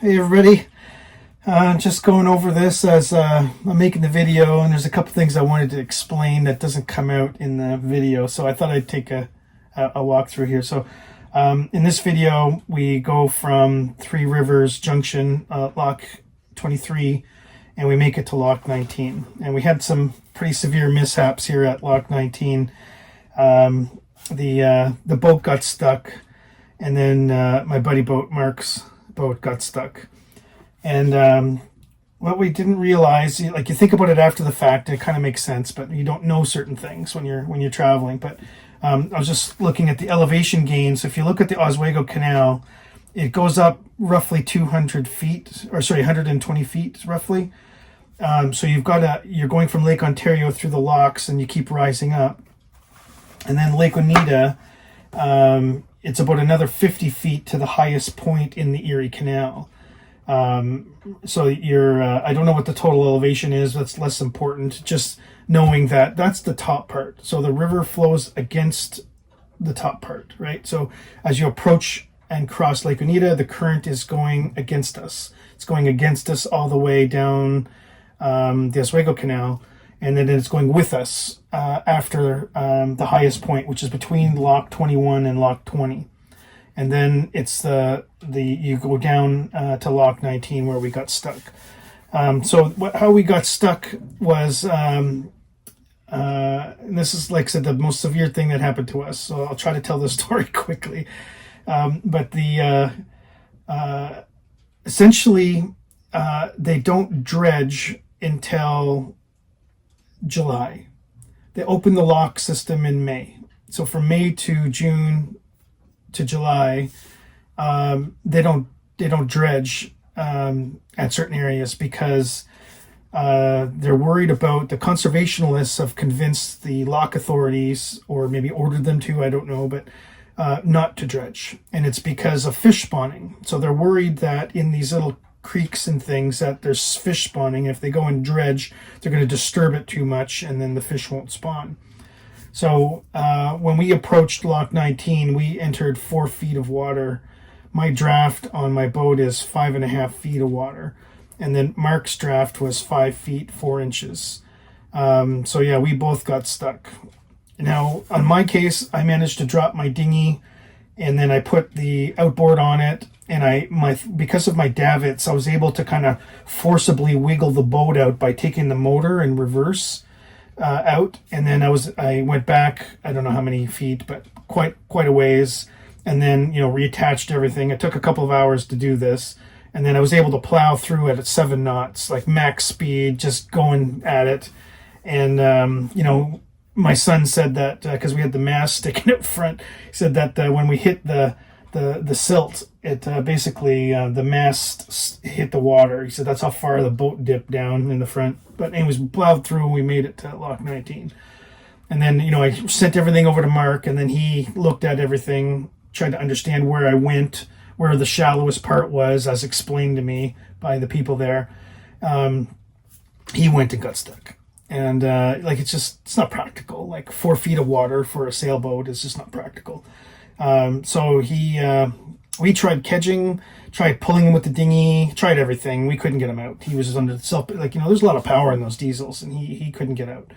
Hey everybody, just going over this as I'm making the video, and there's a couple things I wanted to explain that doesn't come out in the video, so I thought I'd take a walkthrough here. So in this video we go from Three Rivers Junction, Lock 23, and we make it to Lock 19, and we had some pretty severe mishaps here at Lock 19. The boat got stuck, and then my buddy Mark's boat got stuck. And what we didn't realize, like, you think about it after the fact, it kind of makes sense, but you don't know certain things when you're traveling. But I was just looking at the elevation gains. If you look at the Oswego Canal, it goes up roughly 200 feet, or sorry, 120 feet roughly. So you're going from Lake Ontario through the locks, and you keep rising up. And then Lake Oneida, it's about another 50 feet to the highest point in the Erie Canal. So I don't know what the total elevation is. That's less important. Just knowing that that's the top part. So the river flows against the top part, right? So as you approach and cross Lake Oneida, the current is going against us. It's going against us all the way down the Oswego Canal. And then it's going with us after the highest point, which is between Lock 21 and Lock 20. And then it's you go down to Lock 19 where we got stuck. So how we got stuck was, and this is, like I said, the most severe thing that happened to us. So I'll try to tell the story quickly. But essentially, they don't dredge until July. They open the lock system in May. So from May to June to July, they don't dredge at certain areas because they're worried about, the conservationists have convinced the lock authorities, or maybe ordered them to, I don't know, but not to dredge. And it's because of fish spawning. So they're worried that in these little creeks and things that there's fish spawning. If they go and dredge, they're going to disturb it too much, and then the fish won't spawn. So when we approached Lock 19, we entered 4 feet of water. My draft on my boat is 5.5 feet of water, and then Mark's draft was 5 feet 4 inches. So yeah, we both got stuck. Now, on my case, I managed to drop my dinghy, and then I put the outboard on it. And because of my davits, I was able to kind of forcibly wiggle the boat out by taking the motor in reverse out. And then I went back, I don't know how many feet, but quite a ways. And then, reattached everything. It took a couple of hours to do this. And then I was able to plow through it at 7 knots, like max speed, just going at it. And, my son said that, because we had the mast sticking out front, he said that when we hit the silt, it basically the mast hit the water. He said that's how far the boat dipped down in the front. But anyways, we plowed through and we made it to Lock 19. And then I sent everything over to Mark, and then he looked at everything, tried to understand where I went, where the shallowest part was, as explained to me by the people there. He went and got stuck. And it's not practical. Like 4 feet of water for a sailboat is just not practical. So we tried kedging, tried pulling him with the dinghy, tried everything. We couldn't get him out. He was under there's a lot of power in those diesels, and he couldn't get out.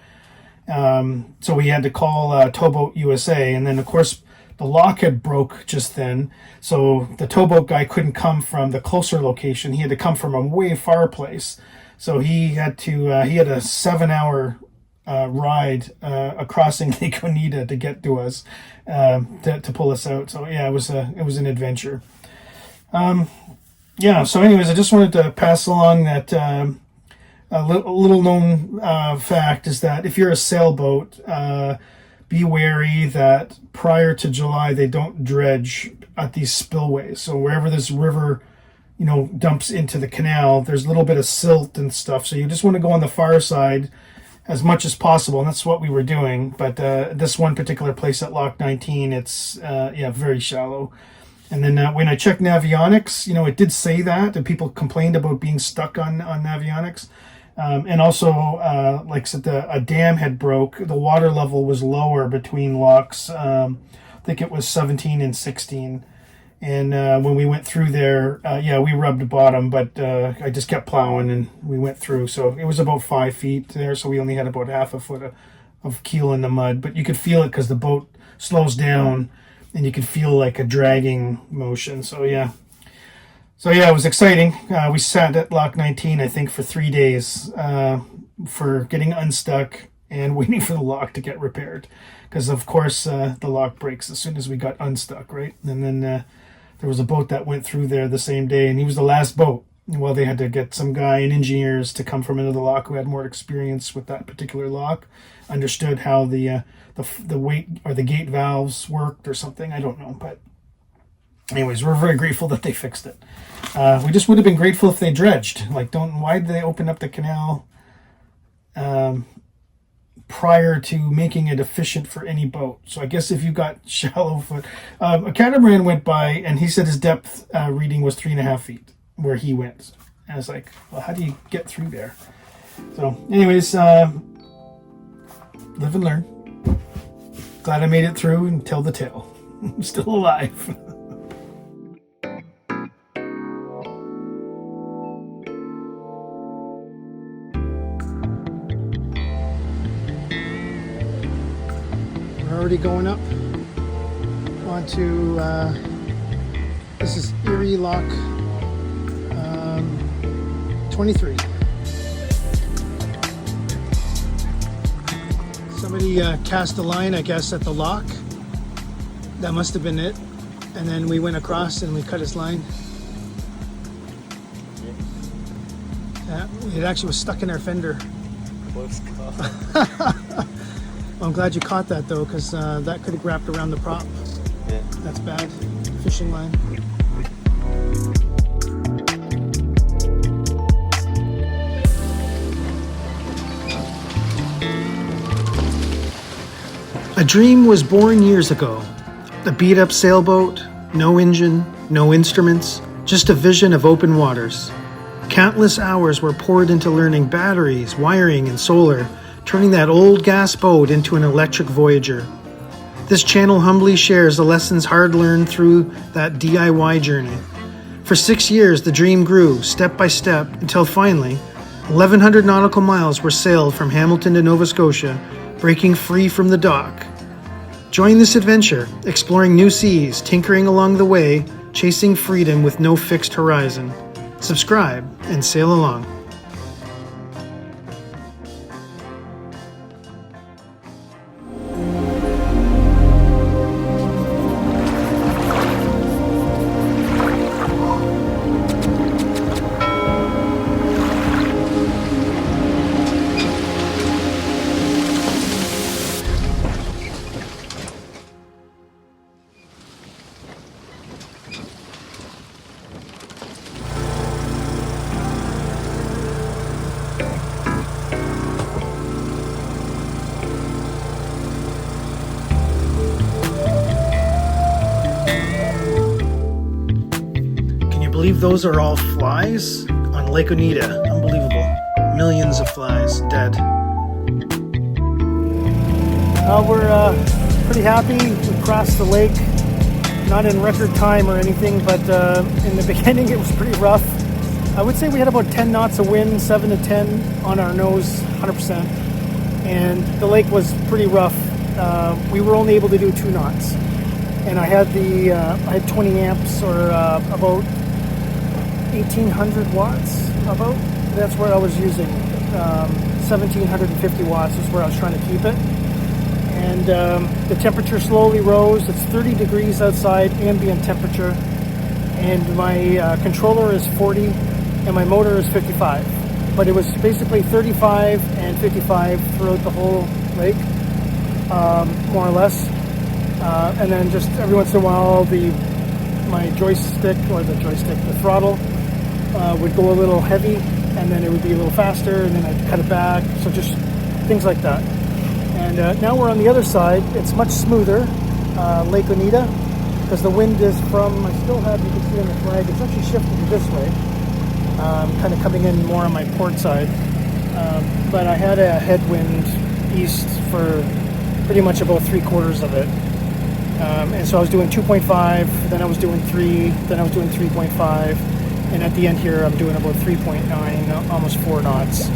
So we had to call Towboat USA, and then of course the lock had broke just then. So the towboat guy couldn't come from the closer location. He had to come from a way far place. So he had a 7-hour ride crossing Lake Oneida to get to us, to pull us out. So yeah, it was an adventure. So anyways, I just wanted to pass along that a little known fact is that if you're a sailboat, be wary that prior to July they don't dredge at these spillways. So wherever this river dumps into the canal, there's a little bit of silt and stuff. So you just want to go on the far side as much as possible, and that's what we were doing. But this one particular place at Lock 19, it's very shallow. And then when I checked Navionics, it did say that, and people complained about being stuck on Navionics. And also, like I said, a dam had broke. The water level was lower between locks. I think it was 17 and 16. And when we went through there, yeah, we rubbed bottom, but I just kept plowing and we went through. So it was about 5 feet there, so we only had about half a foot of keel in the mud. But you could feel it because the boat slows down and you could feel like a dragging motion. So yeah, it was exciting. We sat at Lock 19, I think, for 3 days for getting unstuck and waiting for the lock to get repaired. Because, of course, the lock breaks as soon as we got unstuck, right? And then there was a boat that went through there the same day, and he was the last boat. Well, they had to get some guy and engineers to come from another lock who had more experience with that particular lock, understood how the weight or the gate valves worked or something. I don't know, but anyways, we're very grateful that they fixed it. We just would have been grateful if they dredged. Like, why did they open up the canal prior to making it efficient for any boat? So I guess if you got shallow foot, a catamaran went by and he said his depth reading was 3.5 feet where he went. And I was like, well, how do you get through there? So anyways, live and learn. Glad I made it through and tell the tale. I'm still alive. Already going up onto this is Erie Lock 23. Somebody cast a line, I guess, at the lock. That must have been it. And then we went across and we cut his line. It actually was stuck in our fender. Close call. Well, I'm glad you caught that though, because that could have wrapped around the prop. Yeah. That's bad. Fishing line. A dream was born years ago. A beat-up sailboat, no engine, no instruments, just a vision of open waters. Countless hours were poured into learning batteries, wiring, and solar, turning that old gas boat into an electric Voyager. This channel humbly shares the lessons hard learned through that DIY journey. For 6 years, the dream grew, step by step, until finally, 1,100 nautical miles were sailed from Hamilton to Nova Scotia, breaking free from the dock. Join this adventure, exploring new seas, tinkering along the way, chasing freedom with no fixed horizon. Subscribe and sail along. Believe those are all flies on Lake Oneida. Unbelievable. Millions of flies dead. We're pretty happy. We crossed the lake, not in record time or anything, but in the beginning it was pretty rough. I would say we had about 10 knots of wind, 7 to 10 on our nose, 100%. And the lake was pretty rough. We were only able to do 2 knots. And I had I had 20 amps or about 1,800 watts about. That's where I was using. 1,750 watts is where I was trying to keep it. And the temperature slowly rose. It's 30 degrees outside, ambient temperature. And my controller is 40 and my motor is 55. But it was basically 35 and 55 throughout the whole lake, more or less. And then just every once in a while, my the throttle would go a little heavy, and then it would be a little faster, and then I'd cut it back. So just things like that. And now we're on the other side. It's much smoother, Lake Oneida, because the wind is from, you can see on the flag, it's actually shifting this way, kind of coming in more on my port side. But I had a headwind east for pretty much about 3/4 of it. And so I was doing 2.5, then I was doing 3, then I was doing 3.5, and at the end here I'm doing about 3.9, almost 4 knots.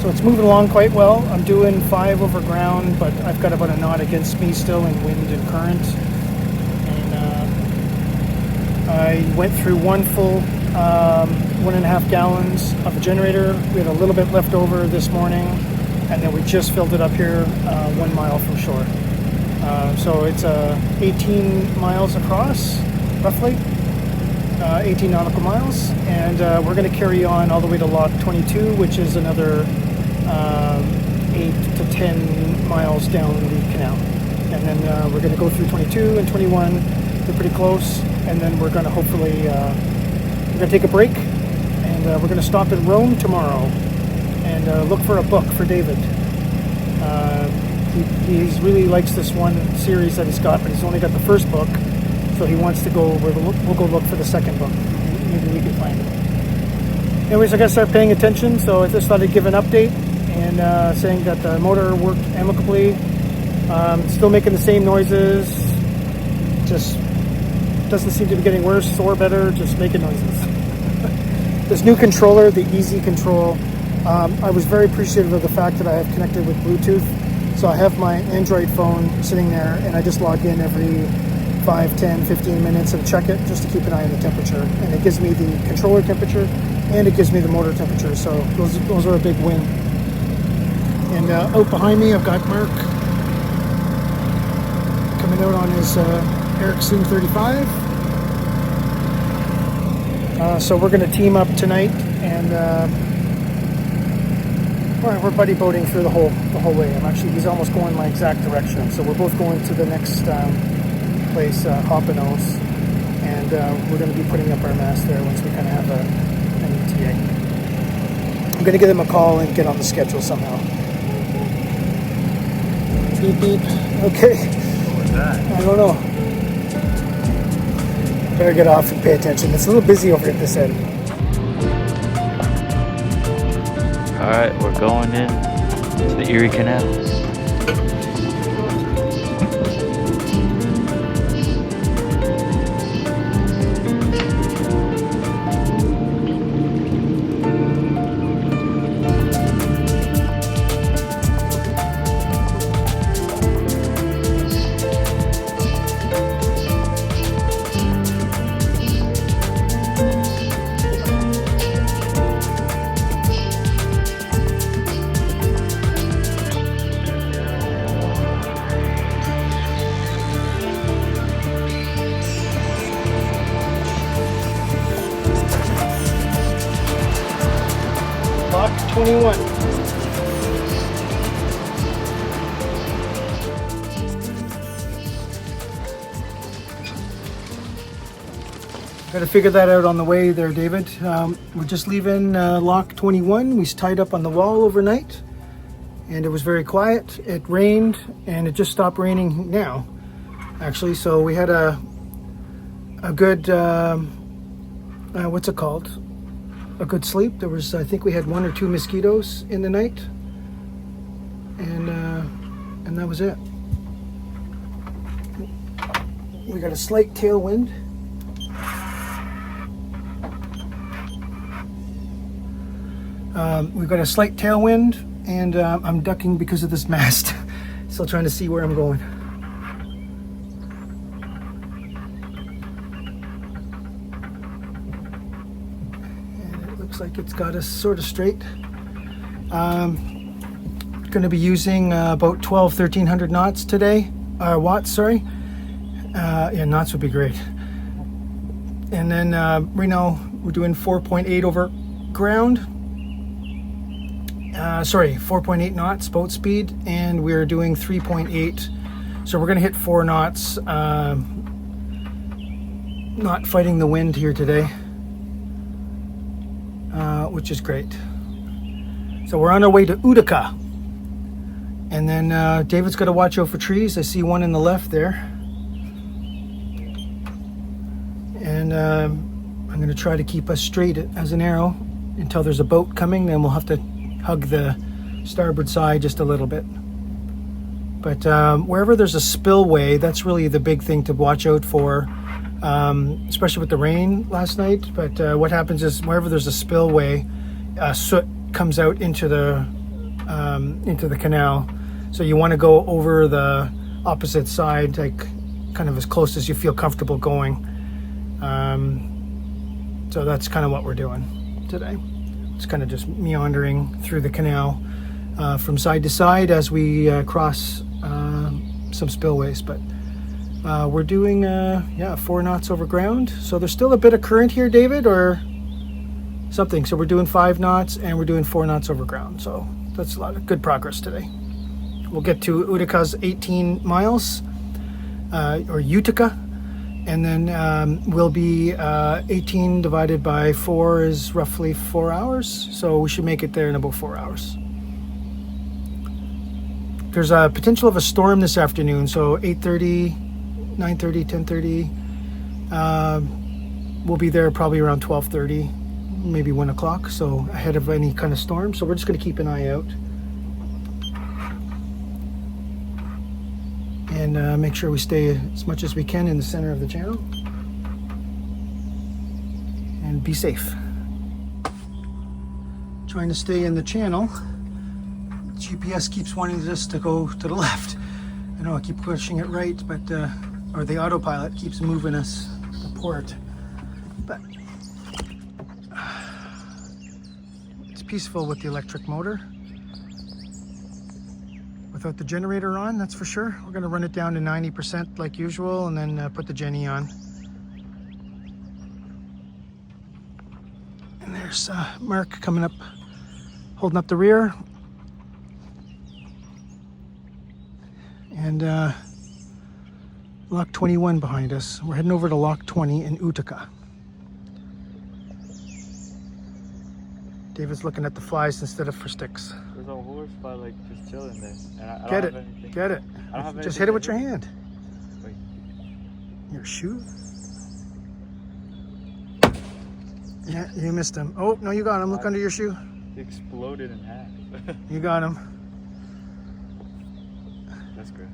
So it's moving along quite well. I'm doing 5 over ground, but I've got about a knot against me still in wind and current. And I went through one full 1.5 gallons of a generator. We had a little bit left over this morning, and then we just filled it up here 1 mile from shore. So it's 18 miles across, roughly, 18 nautical miles, and we're going to carry on all the way to Lock 22, which is another 8 to 10 miles down the canal. And then we're going to go through 22 and 21. They're pretty close, and then we're going to hopefully we're going to take a break, and we're going to stop in Rome tomorrow and look for a book for David. He really likes this one series that he's got, but he's only got the first book, so he wants to go. We'll go look for the second book. Maybe we can find it. Anyways, I gotta start paying attention, so I just thought I'd give an update and saying that the motor worked amicably. Still making the same noises, just doesn't seem to be getting worse or better, just making noises. This new controller, the Easy Control, I was very appreciative of the fact that I have connected with Bluetooth. So I have my Android phone sitting there, and I just log in every 5, 10, 15 minutes and check it just to keep an eye on the temperature. And it gives me the controller temperature, and it gives me the motor temperature. So those are a big win. And out behind me, I've got Mark coming out on his Ericsson 35. So we're going to team up tonight, and we're buddy boating through the whole way. He's almost going my exact direction. So we're both going to the next place, Hoppino's, and we're going to be putting up our mast there once we kind of have an ETA. I'm going to give them a call and get on the schedule somehow. Beep beep. Okay. What was that? I don't know. Better get off and pay attention. It's a little busy over at this end. Alright, we're going in to the Erie Canal. Lock 21. Got to figure that out on the way there, David. We're just leaving Lock 21. We tied up on the wall overnight, and it was very quiet. It rained, and it just stopped raining now, actually. So we had a good, what's it called? A good sleep. There was, I think we had 1 or 2 mosquitoes in the night, and that was it. We got a slight tailwind. We've got a slight tailwind, and I'm ducking because of this mast. Still trying to see where I'm going. Looks like it's got us sort of straight. Going to be using about 1,1300 knots today. Watts, sorry. Yeah, knots would be great. And then Reno, we're doing 4.8 over ground. 4.8 knots boat speed, and we're doing 3.8. So we're going to hit 4 knots. Not fighting the wind here today. Which is great. So we're on our way to Utica, and then David's got to watch out for trees. I see one in the left there, and I'm going to try to keep us straight as an arrow until there's a boat coming. Then we'll have to hug the starboard side just a little bit. But wherever there's a spillway, that's really the big thing to watch out for, especially with the rain last night. But what happens is wherever there's a spillway, soot comes out into the canal. So you want to go over the opposite side, like kind of as close as you feel comfortable going. So that's kind of what we're doing today. It's kind of just meandering through the canal from side to side as we cross some spillways. But we're doing 4 knots over ground. So there's still a bit of current here, David, or something. So we're doing 5 knots and we're doing 4 knots over ground. So that's a lot of good progress today. We'll get to Utica's 18 miles, or Utica, and then we'll be 18 divided by 4 is roughly 4 hours. So we should make it there in about 4 hours. There's a potential of a storm this afternoon, so 8:30, 9:30, 10:30. We'll be there probably around 12:30, maybe 1 o'clock, so ahead of any kind of storm. So we're just going to keep an eye out and make sure we stay as much as we can in the center of the channel and be safe. Trying to stay in the channel. GPS keeps wanting us to go to the left. I know I keep pushing it right, but or the autopilot keeps moving us to port. But it's peaceful with the electric motor. Without the generator on, that's for sure. We're going to run it down to 90% like usual, and then put the Jenny on. And there's Mark coming up, holding up the rear. And Lock 21 behind us. We're heading over to Lock 20 in Utica. David's looking at the flies instead of for sticks. There's a horse fly like just chilling there. And I Get don't it, have anything. get it. I don't have Just hit it with your anything. hand. Wait. Your shoe? Yeah, you missed him. Oh, no, you got him. Look under your shoe. It exploded in half. You got him. That's great.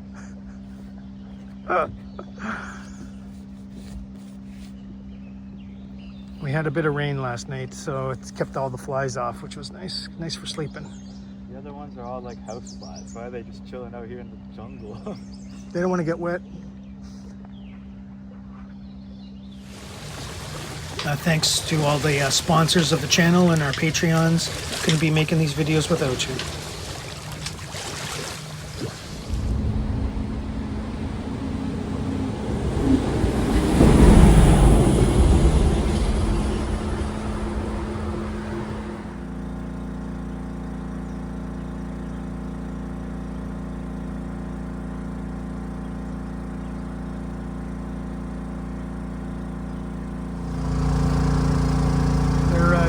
We had a bit of rain last night, so it's kept all the flies off, which was nice. Nice for sleeping. The other ones are all like house flies. Why are they just chilling out here in the jungle? They don't want to get wet. Thanks to all the sponsors of the channel and our Patreons. Couldn't be making these videos without you.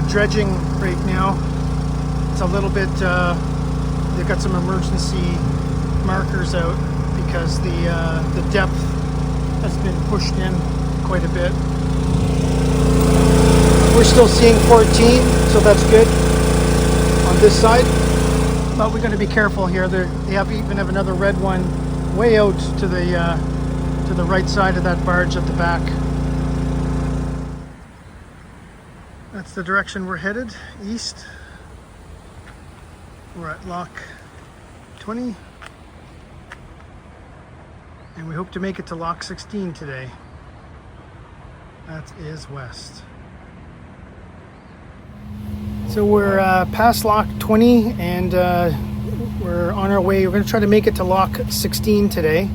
Dredging right now. It's a little bit they've got some emergency markers out because the depth has been pushed in quite a bit. We're still seeing 14, so that's good on this side, but we got to be careful here. They even have another red one way out to the right side of that barge at the back. That's the direction we're headed, east. We're at Lock 20. And we hope to make it to Lock 16 today. That is west. So we're past Lock 20 and we're on our way. We're going to try to make it to Lock 16 today,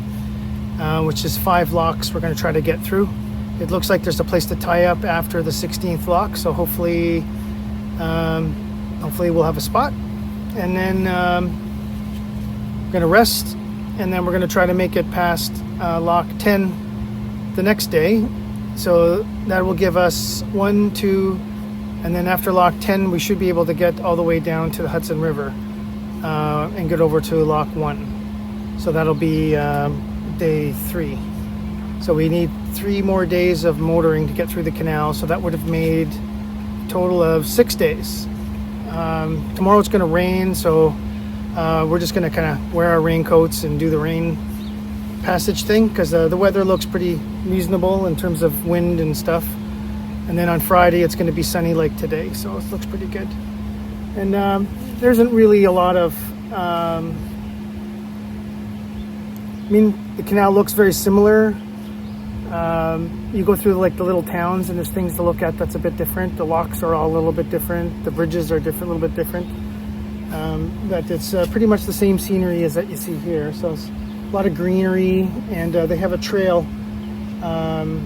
which is 5 locks we're going to try to get through. It looks like there's a place to tie up after the 16th lock, so hopefully we'll have a spot. And then we're going to rest, and then we're going to try to make it past Lock 10 the next day. So that will give us 1, 2, and then after Lock 10, we should be able to get all the way down to the Hudson River and get over to Lock 1. So that'll be day 3. So we need 3 more days of motoring to get through the canal. So that would have made a total of 6 days. Tomorrow it's going to rain, so we're just going to kind of wear our raincoats and do the rain passage thing, because the weather looks pretty reasonable in terms of wind and stuff. And then on Friday it's going to be sunny like today, so it looks pretty good. And there isn't really a lot of I mean, the canal looks very similar. You go through like the little towns and there's things to look at that's a bit different. The locks are all a little bit different. The bridges are different, a little bit different. But it's pretty much the same scenery as that you see here. So it's a lot of greenery, and they have a trail. And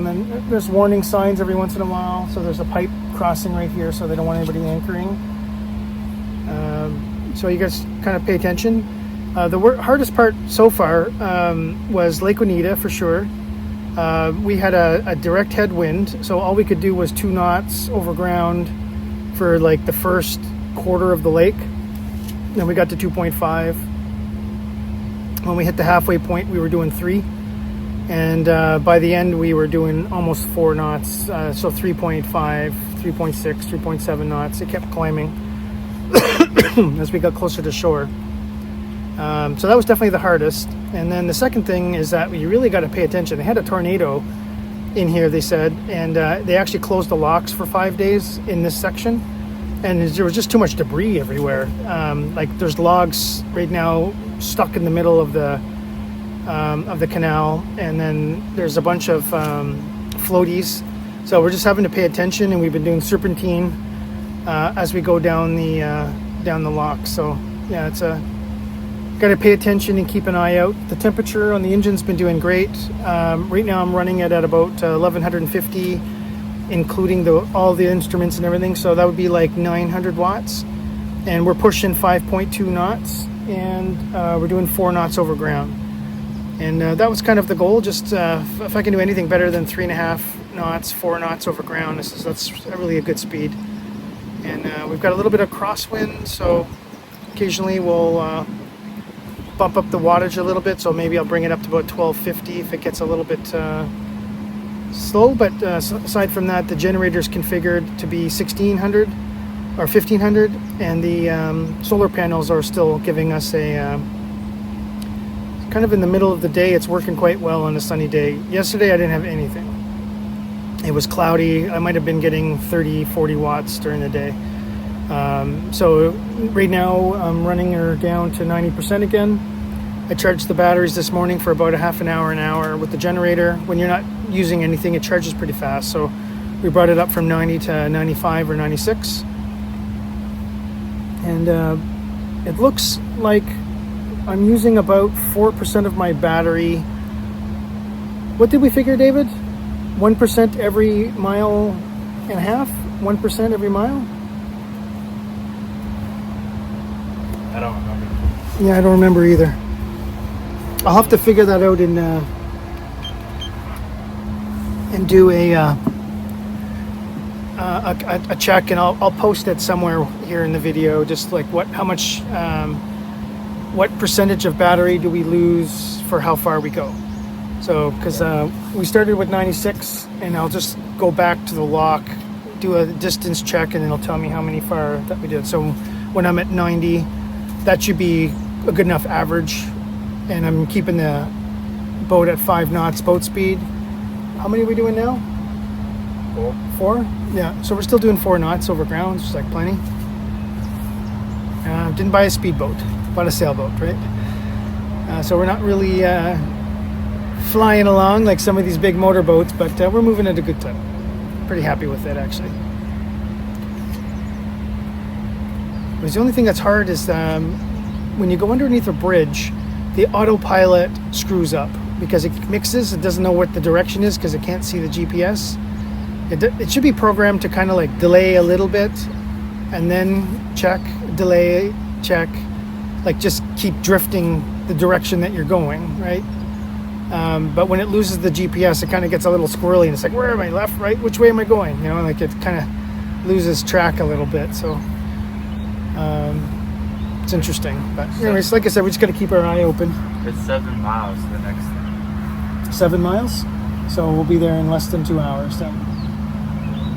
then there's warning signs every once in a while. So there's a pipe crossing right here, so they don't want anybody anchoring. So you guys kind of pay attention. The hardest part so far was Lake Oneida for sure. We had a direct headwind, so all we could do was 2 knots over ground for like the first quarter of the lake. Then we got to 2.5. When we hit the halfway point, we were doing 3. And by the end, we were doing almost 4 knots. So 3.5, 3.6, 3.7 knots. It kept climbing as we got closer to shore. So that was definitely the hardest. And then the second thing is that you really got to pay attention. They had a tornado in here, they said, and they actually closed the locks for 5 days in this section. And there was just too much debris everywhere. Like there's logs right now stuck in the middle of the canal, and then there's a bunch of floaties. So we're just having to pay attention, and we've been doing serpentine as we go down the lock. So yeah, it's got to pay attention and keep an eye out. The temperature on the engine's been doing great. Right now I'm running it at about 1150, including all the instruments and everything. So that would be like 900 watts. And we're pushing 5.2 knots, and we're doing 4 knots over ground. And that was kind of the goal. Just if I can do anything better than 3.5 knots, 4 knots over ground, that's really a good speed. And we've got a little bit of crosswind, so occasionally we'll bump up the wattage a little bit. So maybe I'll bring it up to about 1250 if it gets a little bit slow. But aside from that, the generator's configured to be 1600 or 1500, and the solar panels are still giving us a kind of in the middle of the day. It's working quite well on a sunny day. Yesterday I didn't have anything. It was cloudy. I might have been getting 30-40 watts during the day. So right now I'm running her down to 90% again. I charged the batteries this morning for about a half an hour with the generator. When you're not using anything, it charges pretty fast. So we brought it up from 90 to 95 or 96. And it looks like I'm using about 4% of my battery. What did we figure, David? 1% every mile and a half? 1% every mile? I don't remember. Yeah, I don't remember either. I'll have to figure that out and do a check, and I'll post it somewhere here in the video. Just like what percentage of battery do we lose for how far we go? So because we started with 96, and I'll just go back to the lock, do a distance check, and it'll tell me how many far that we did. So when I'm at 90, that should be a good enough average, and I'm keeping the boat at 5 knots boat speed. How many are we doing now? 4? Yeah, so we're still doing 4 knots over ground, which is like plenty. Didn't buy a speedboat, bought a sailboat, right? So we're not really flying along like some of these big motorboats, but we're moving at a good clip. Pretty happy with it, actually. But the only thing that's hard is when you go underneath a bridge, the autopilot screws up because it mixes. It doesn't know what the direction is because it can't see the GPS. It should be programmed to kind of like delay a little bit and then check, delay, check, like just keep drifting the direction that you're going, right? But when it loses the GPS, it kind of gets a little squirrely, and it's like, where am I, left, right, which way am I going? You know, like it kind of loses track a little bit. So it's interesting. But anyways, like I said, we just got to keep our eye open. It's 7 miles to the next thing. 7 miles? So we'll be there in less than 2 hours then.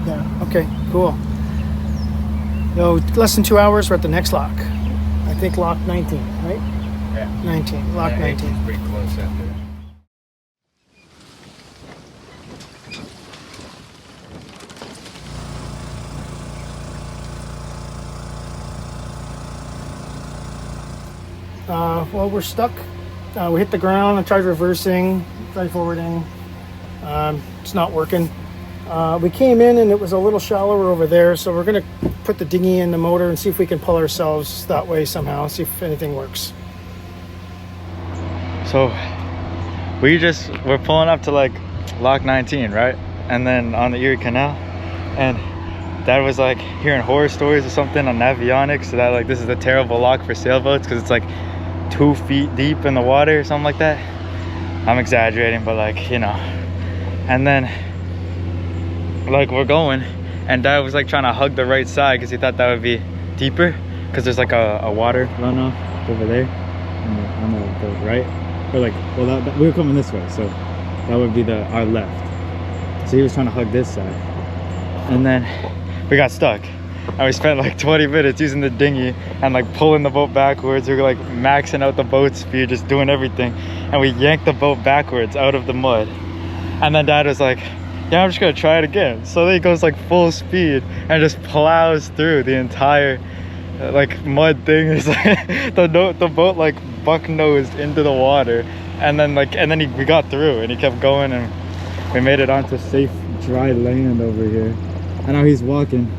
Yeah, okay, cool. No, less than 2 hours, we're at the next lock. I think lock 19, right? Yeah. 19, lock Yeah, 19. it's pretty close up there. Well, we're stuck. We hit the ground. I tried reversing, tried forwarding. It's not working. We came in and it was a little shallower over there, so we're gonna put the dinghy in the motor and see if we can pull ourselves that way somehow, see if anything works. So we're pulling up to like lock 19, right? And then on the Erie Canal, and Dad was like hearing horror stories or something on Navionics, so that like this is a terrible lock for sailboats because it's like 2 feet deep in the water or something like that. I'm exaggerating, but like, you know. And then like we're going, and Dad was like trying to hug the right side because he thought that would be deeper, because there's like a water runoff over there on the right, or like, well, we were coming this way, so that would be our left. So he was trying to hug this side, and then we got stuck, and we spent like 20 minutes using the dinghy and like pulling the boat backwards. We were like maxing out the boat speed, just doing everything, and we yanked the boat backwards out of the mud. And then Dad was like, yeah, I'm just gonna try it again. So then he goes like full speed and just plows through the entire like mud thing. It's like the boat like buck-nosed into the water, and then we got through, and he kept going, and we made it onto safe dry land over here. And now he's walking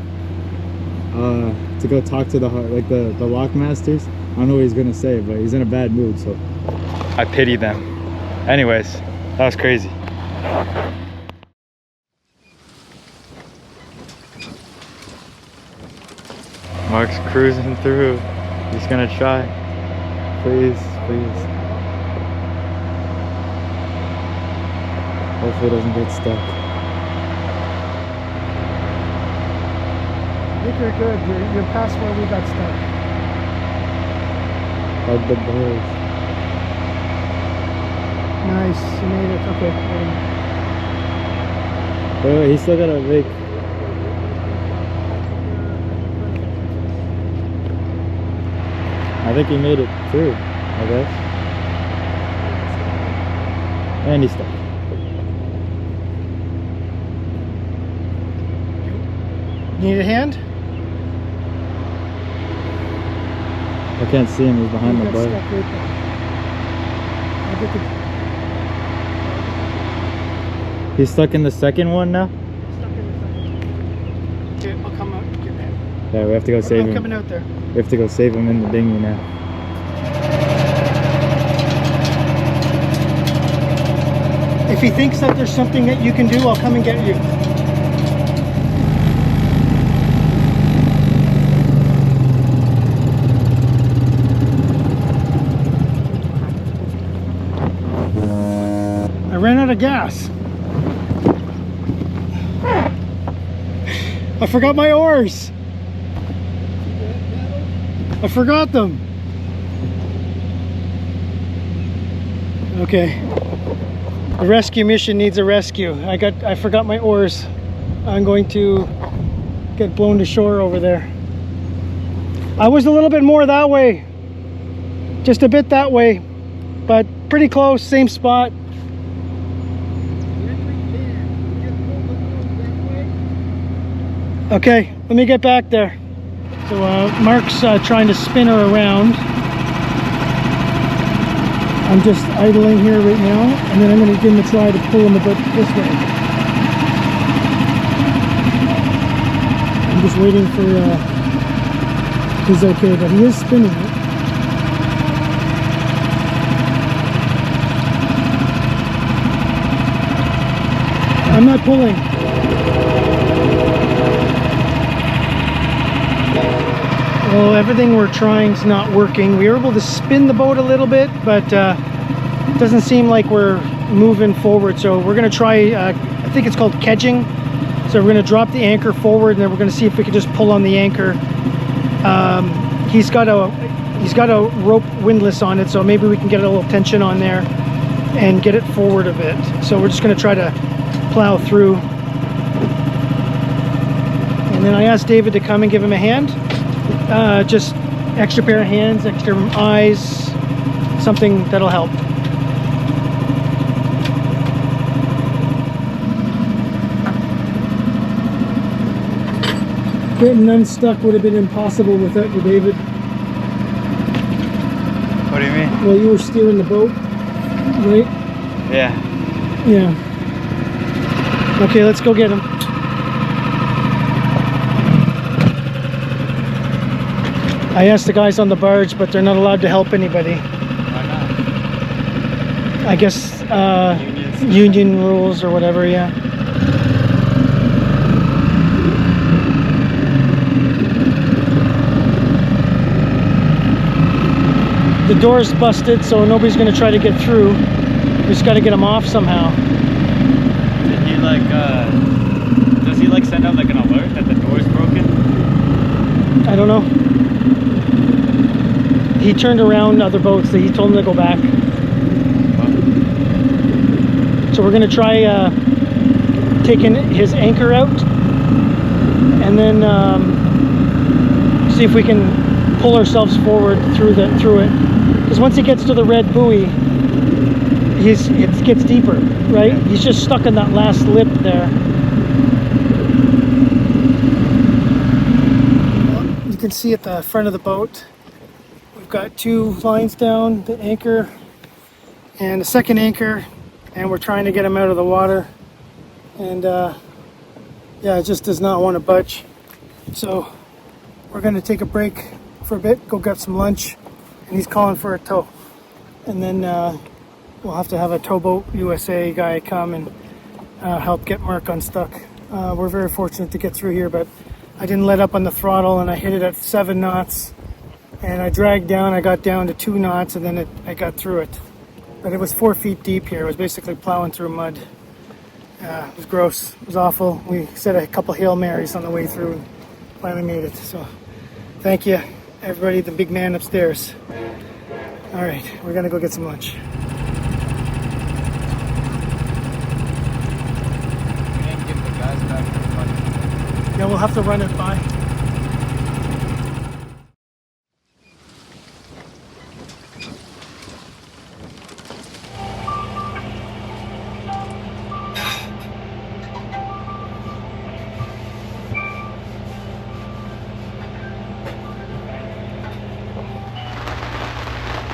to go talk to the lock masters. I don't know what he's gonna say, but he's in a bad mood, so I pity them. Anyways, that was crazy. Mark's cruising through. He's gonna try. Please, please. Hopefully it doesn't get stuck. I think you're good. You're past where we got stuck. Hug the boys. Nice, you made it. Okay. Wait, he's still gotta make. I think he made it through, I guess. And he's stuck. Need a hand? I can't see him, he's behind the bar. He's stuck in the second one now? Okay, I'll come out and get that. Yeah, we have to go save him. I'm coming out there. We have to go save him in the dinghy now. If he thinks that there's something that you can do, I'll come and get you. I ran out of gas. I forgot my oars. I forgot them. Okay. The rescue mission needs a rescue. I forgot my oars. I'm going to get blown to shore over there. I was a little bit more that way. Just a bit that way. But pretty close, same spot. Okay, let me get back there. So Mark's trying to spin her around. I'm just idling here right now, and then I'm going to give him a try to pull him a bit this way. I'm just waiting for he's okay, but he is spinning it. I'm not pulling. Well, everything we're trying is not working. We were able to spin the boat a little bit, but it doesn't seem like we're moving forward. So we're going to try, I think it's called kedging. So we're going to drop the anchor forward, and then we're going to see if we can just pull on the anchor. He's got a rope windlass on it, so maybe we can get a little tension on there and get it forward a bit. So we're just going to try to plow through. And then I asked David to come and give him a hand. Just extra pair of hands, extra eyes, something that'll help. Getting unstuck would have been impossible without you, David. What do you mean? Well, you were steering the boat, right? Yeah. Yeah. Okay, let's go get him. I asked the guys on the barge, but they're not allowed to help anybody. Why not? I guess Unions. union rules or whatever, yeah. The door's busted, so nobody's gonna try to get through. We just gotta get them off somehow. Did he like, does he like send out like an alert that the door's broken? I don't know. He turned around other boats, so he told them to go back. So we're gonna try taking his anchor out, and then see if we can pull ourselves forward through it. Because once he gets to the red buoy, it gets deeper, right? He's just stuck in that last lip there. You can see at the front of the boat, we've got 2 lines down, the anchor and a second anchor, and we're trying to get him out of the water. And yeah, it just does not want to budge. So we're going to take a break for a bit, go get some lunch, and he's calling for a tow. And then we'll have to have a Towboat USA guy come and help get Mark unstuck. We're very fortunate to get through here, but I didn't let up on the throttle, and I hit it at 7 knots, and I dragged down. I got down to 2 knots, and then I got through it. But it was 4 feet deep here. It was basically plowing through mud. It was gross. It was awful. We said a couple Hail Marys on the way through and finally made it. So thank you, everybody, the big man upstairs. All right, we're gonna go get some lunch. We didn't give the guys back their money. Yeah, we'll have to run it by.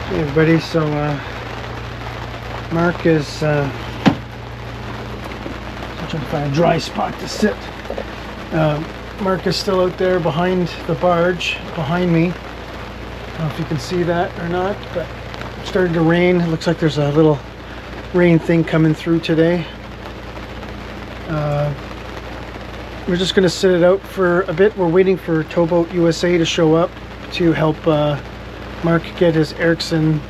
Hey everybody, so Mark is trying to find a dry spot to sit. Mark is still out there behind the barge, behind me. I don't know if you can see that or not, but it started to rain. It looks like there's a little rain thing coming through today. We're just going to sit it out for a bit. We're waiting for Towboat USA to show up to help Mark get his Ericsson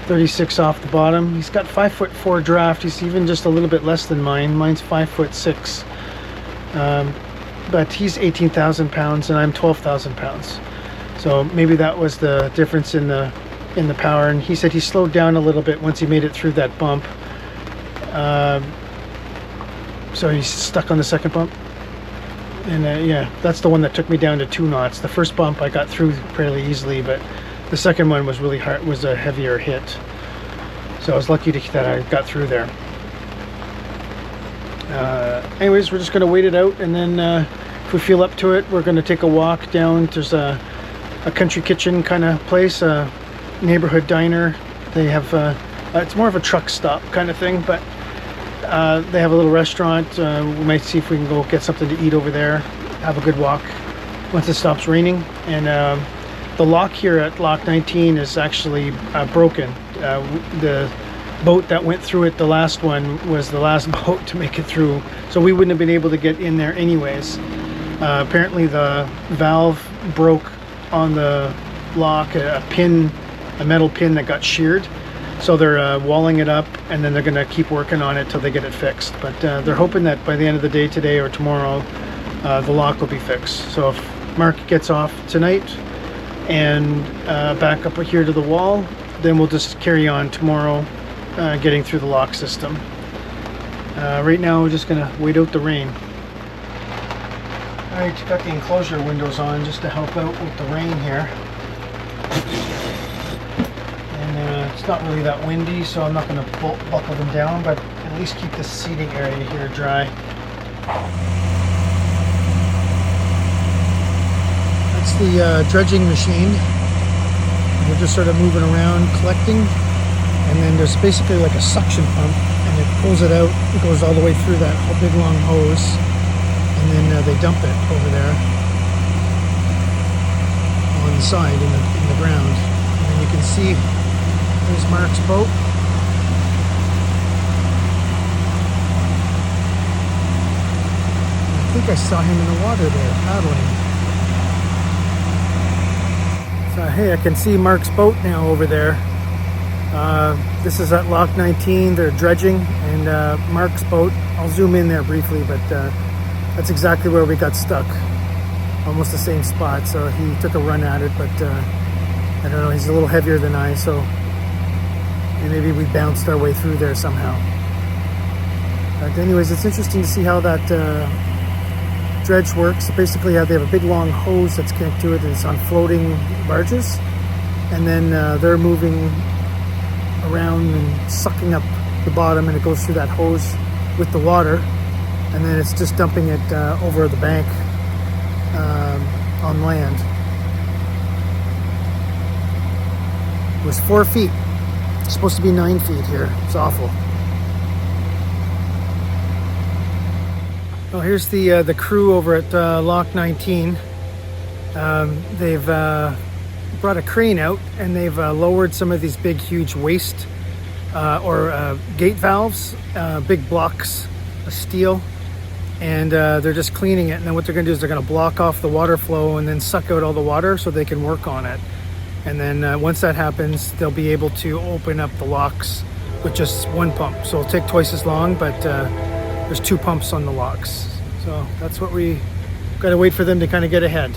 36 off the bottom. He's got 5'4" draft. He's even just a little bit less than mine. Mine's 5'6". But he's 18,000 pounds and I'm 12,000 pounds. So maybe that was the difference in the power. And he said he slowed down a little bit once he made it through that bump. So he's stuck on the second bump. And yeah, that's the one that took me down to 2 knots. The first bump I got through fairly easily, but the second one was really hard, was a heavier hit. So I was lucky that I got through there. Anyways, we're just going to wait it out, and then if we feel up to it, we're going to take a walk down. There's a country kitchen kind of place, a neighborhood diner. They have, it's more of a truck stop kind of thing, but they have a little restaurant. We might see if we can go get something to eat over there, have a good walk once it stops raining. And the lock here at Lock 19 is actually broken. The boat that went through it, the last one, was the last boat to make it through, so we wouldn't have been able to get in there anyways. Apparently the valve broke on the lock, a metal pin that got sheared. So they're walling it up, and then they're going to keep working on it till they get it fixed. But they're hoping that by the end of the day today or tomorrow, the lock will be fixed. So if Mark gets off tonight and back up here to the wall, then we'll just carry on tomorrow getting through the lock system. Right now we're just going to wait out the rain. Alright, got the enclosure windows on just to help out with the rain here. it's not really that windy, so I'm not going to buckle them down, but at least keep the seating area here dry. That's the dredging machine. We're just sort of moving around, collecting, and then there's basically like a suction pump, and it pulls it out. It goes all the way through that whole big long hose, and then they dump it over there on the side in the ground. And then you can see there's Mark's boat. I think I saw him in the water there paddling. So hey, I can see Mark's boat now over there. This is at Loch 19. They're dredging, and Mark's boat, I'll zoom in there briefly, but that's exactly where we got stuck. Almost the same spot, so he took a run at it, but I don't know, he's a little heavier than I, so maybe we bounced our way through there somehow. But anyways, it's interesting to see how that dredge works. Basically, they have a big long hose that's connected to it, and it's on floating barges, and then they're moving around and sucking up the bottom, and it goes through that hose with the water, and then it's just dumping it over the bank on land. It was 4 feet. It's supposed to be 9 feet here. It's awful. Well, here's the crew over at Loch 19. They've brought a crane out, and they've lowered some of these big, huge waste or gate valves, big blocks of steel, and they're just cleaning it. And then what they're going to do is they're going to block off the water flow and then suck out all the water so they can work on it. And then once that happens, they'll be able to open up the locks with just one pump. So it'll take twice as long, but there's 2 pumps on the locks. So that's what we got to wait for them to kind of get ahead.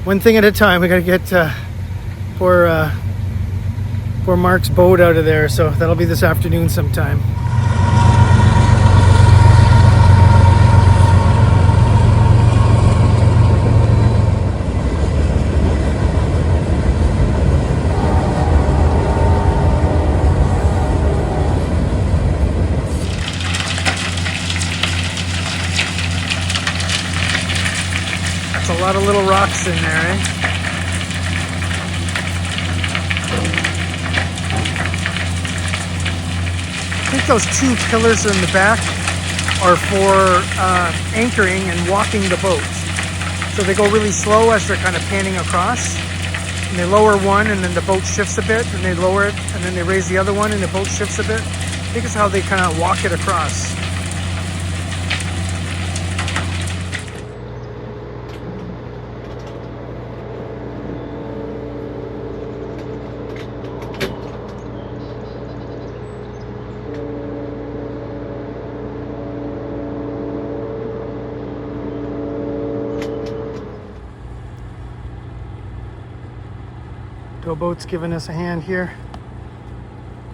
One thing at a time. We got to get poor Mark's boat out of there. So that'll be this afternoon sometime. A lot of little rocks in there, eh? I think those 2 pillars in the back are for anchoring and walking the boat. So they go really slow as they're kind of panning across. And they lower one, and then the boat shifts a bit, and they lower it, and then they raise the other one, and the boat shifts a bit. I think it's how they kind of walk it across. Boat's giving us a hand here.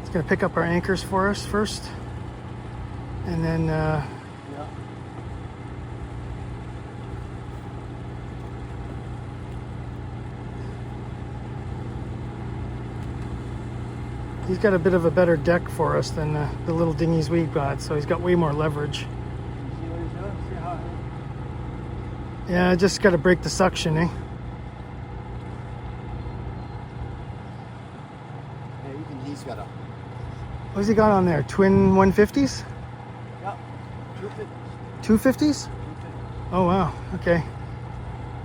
It's going to pick up our anchors for us first, and then he's got a bit of a better deck for us than the little dinghies we've got, so he's got way more leverage. Yeah, I just got to break the suction, eh? What's he got on there? Twin 150s? Yeah, 250s. 250s? Oh wow, okay.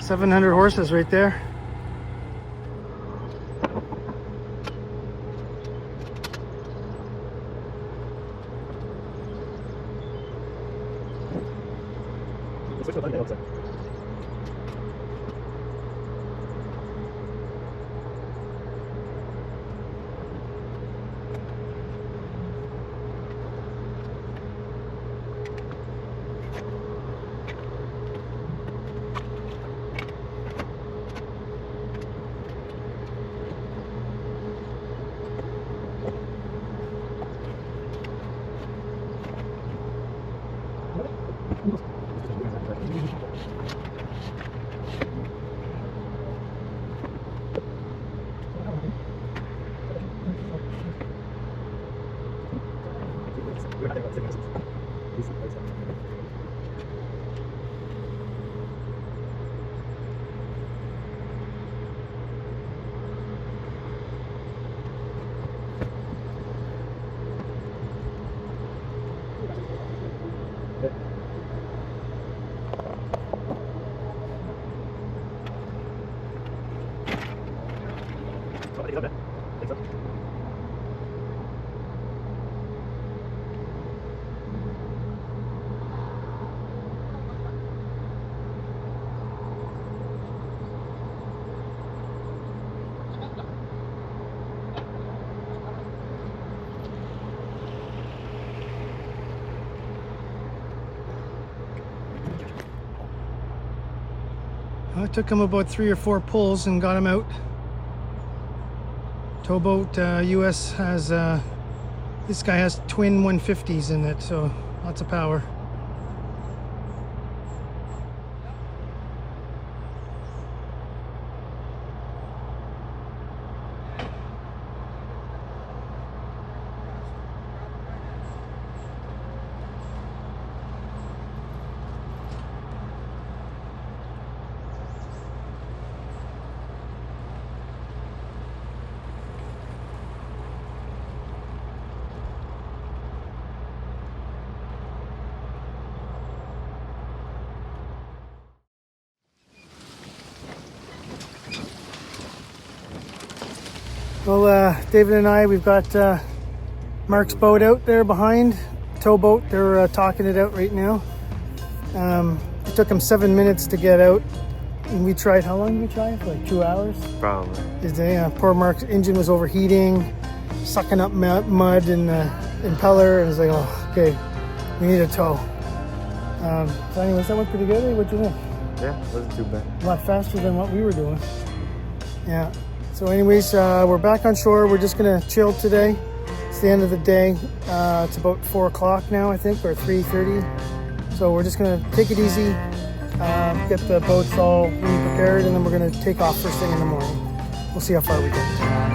700 horses right there. It took him about 3 or 4 pulls and got him out. Towboat US has, this guy has twin 150s in it, so lots of power. Well, David and I, we've got Mark's boat out there behind, towboat. They're talking it out right now. It took him 7 minutes to get out. And we tried, how long did we try? For like 2 hours? Probably. Poor Mark's engine was overheating, sucking up mud in the impeller. And it was like, oh, okay, we need a tow. So anyways, that went pretty good. What'd you think? Yeah, wasn't too bad. A lot faster than what we were doing. Yeah. So anyways, we're back on shore. We're just gonna chill today. It's the end of the day. It's about 4 o'clock now, I think, or 3:30. So we're just gonna take it easy, get the boats all prepared, and then we're gonna take off first thing in the morning. We'll see how far we get.